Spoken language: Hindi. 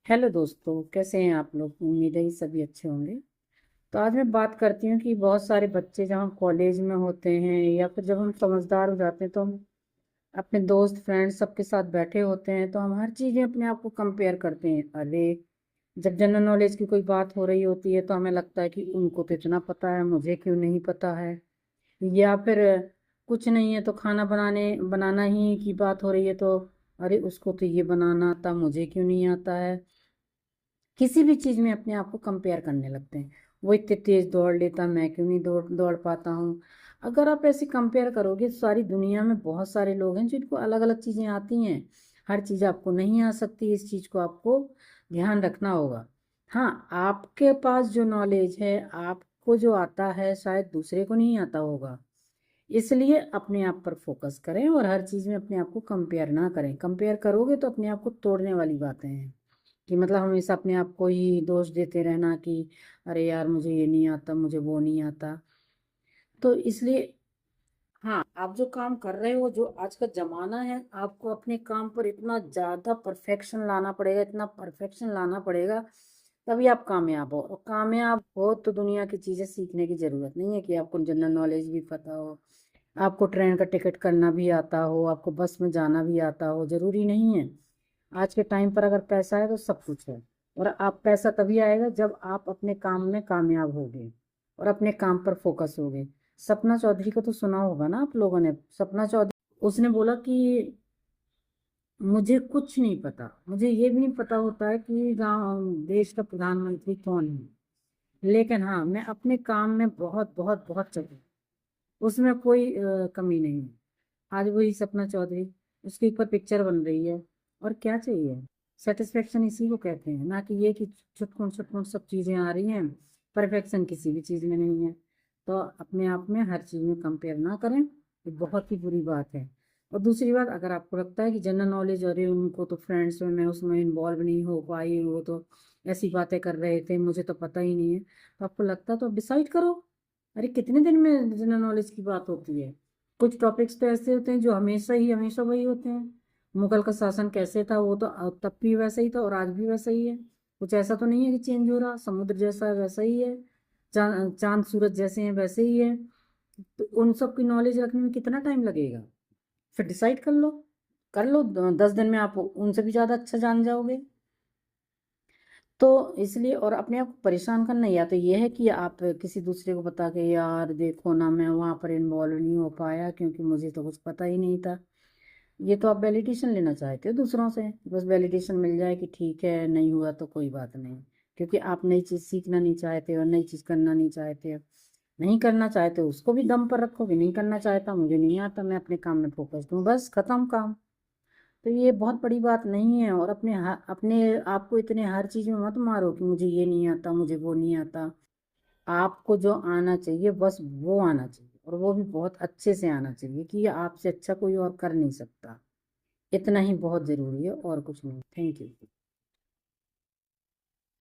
हेलो दोस्तों, कैसे हैं आप लोग। उम्मीद है कि सभी अच्छे होंगे। तो आज मैं बात करती हूँ कि बहुत सारे बच्चे जब हम कॉलेज में होते हैं या फिर जब हम समझदार हो जाते हैं तो हम अपने दोस्त फ्रेंड्स सबके साथ बैठे होते हैं तो हम हर चीज़ में अपने आप को कंपेयर करते हैं। अरे, जब जनरल नॉलेज की कोई बात हो रही होती है तो हमें लगता है कि उनको तो इतना पता है, मुझे क्यों नहीं पता है। या फिर कुछ नहीं है तो खाना बनाना ही की बात हो रही है तो अरे, उसको तो ये बनाना आता, मुझे क्यों नहीं आता है। किसी भी चीज में अपने आप को कंपेयर करने लगते हैं। वो इतने तेज दौड़ लेता, मैं क्यों नहीं दौड़ दौड़ पाता हूँ। अगर आप ऐसे कंपेयर करोगे तो सारी दुनिया में बहुत सारे लोग हैं जिनको अलग अलग चीजें आती हैं। हर चीज आपको नहीं आ सकती, इस चीज को आपको ध्यान रखना होगा। हाँ, आपके पास जो नॉलेज है, आपको जो आता है, शायद दूसरे को नहीं आता होगा। इसलिए अपने आप पर फोकस करें और हर चीज में अपने आप को कंपेयर ना करें। कंपेयर करोगे तो अपने आप को तोड़ने वाली बातें हैं। कि मतलब हमेशा अपने आप को ही दोष देते रहना कि अरे यार, मुझे ये नहीं आता, मुझे वो नहीं आता। तो इसलिए हाँ, आप जो काम कर रहे हो, जो आज का जमाना है, आपको अपने काम पर इतना ज्यादा परफेक्शन लाना पड़ेगा, इतना परफेक्शन लाना पड़ेगा, तभी आप कामयाब हो। और कामयाब हो तो दुनिया की चीजें सीखने की जरूरत नहीं है कि आपको जनरल नॉलेज भी पता हो, आपको ट्रेन का टिकट करना भी आता हो, आपको बस में जाना भी आता हो, जरूरी नहीं है। आज के टाइम पर अगर पैसा है तो सब कुछ है। और आप पैसा तभी आएगा जब आप अपने काम में कामयाब होगे और अपने काम पर फोकस होगे। सपना चौधरी को तो सुना होगा ना आप लोगों ने। सपना चौधरी, उसने बोला कि मुझे कुछ नहीं पता, मुझे ये भी नहीं पता होता है कि गांव देश का प्रधानमंत्री कौन है, लेकिन हाँ, मैं अपने काम में बहुत बहुत बहुत चतुर, उसमें कोई कमी नहीं है। आज वही सपना चौधरी, उसके ऊपर पिक्चर बन रही है। और क्या चाहिए। सेटिस्फेक्शन इसी को कहते हैं, ना कि ये कि छुटपुट छुटपुट सब चीज़ें आ रही हैं। परफेक्शन किसी भी चीज़ में नहीं है। तो अपने आप में हर चीज़ में कंपेयर ना करें, ये बहुत ही बुरी बात है। और दूसरी बात, अगर आपको लगता है कि जनरल नॉलेज, अरे उनको तो फ्रेंड्स में मैं उसमें इन्वॉल्व नहीं हो पाई, वो तो ऐसी बातें कर रहे थे, मुझे तो पता ही नहीं है, तो आपको लगता है तो डिसाइड करो। अरे, कितने दिन में जनरल नॉलेज की बात होती है। कुछ टॉपिक्स तो ऐसे होते हैं जो हमेशा वही होते हैं। मुगल का शासन कैसे था, वो तो तब भी वैसा ही था और आज भी वैसा ही है। कुछ ऐसा तो नहीं है कि चेंज हो रहा। समुद्र जैसा है वैसा ही है, चांद सूरज जैसे हैं वैसे ही है। तो उन सब की नॉलेज रखने में कितना टाइम लगेगा। फिर डिसाइड कर लो 10 दिन में आप उनसे भी ज़्यादा अच्छा जान जाओगे। तो इसलिए, और अपने आप को परेशान करना, या तो ये है कि आप किसी दूसरे को बता के, यार देखो ना, मैं वहां पर इन्वॉल्व नहीं हो पाया क्योंकि मुझे तो कुछ पता ही नहीं था। ये तो आप वैलिडेशन लेना चाहते हो दूसरों से, बस वैलिडेशन मिल जाए कि ठीक है, नहीं हुआ तो कोई बात नहीं। क्योंकि आप नई चीज़ सीखना नहीं चाहते हो, नई चीज़ करना नहीं चाहते हो। नहीं करना चाहते हो उसको भी दम पर रखोगे, नहीं करना चाहता, मुझे नहीं आता, मैं अपने काम में फोकस दूँ, बस खत्म काम। तो ये बहुत बड़ी बात नहीं है। और अपने आप को इतने हर चीज में मत मारो कि मुझे ये नहीं आता, मुझे वो नहीं आता। आपको जो आना चाहिए बस वो आना चाहिए, और वो भी बहुत अच्छे से आना चाहिए कि ये आपसे अच्छा कोई और कर नहीं सकता। इतना ही बहुत जरूरी है और कुछ नहीं। Thank you.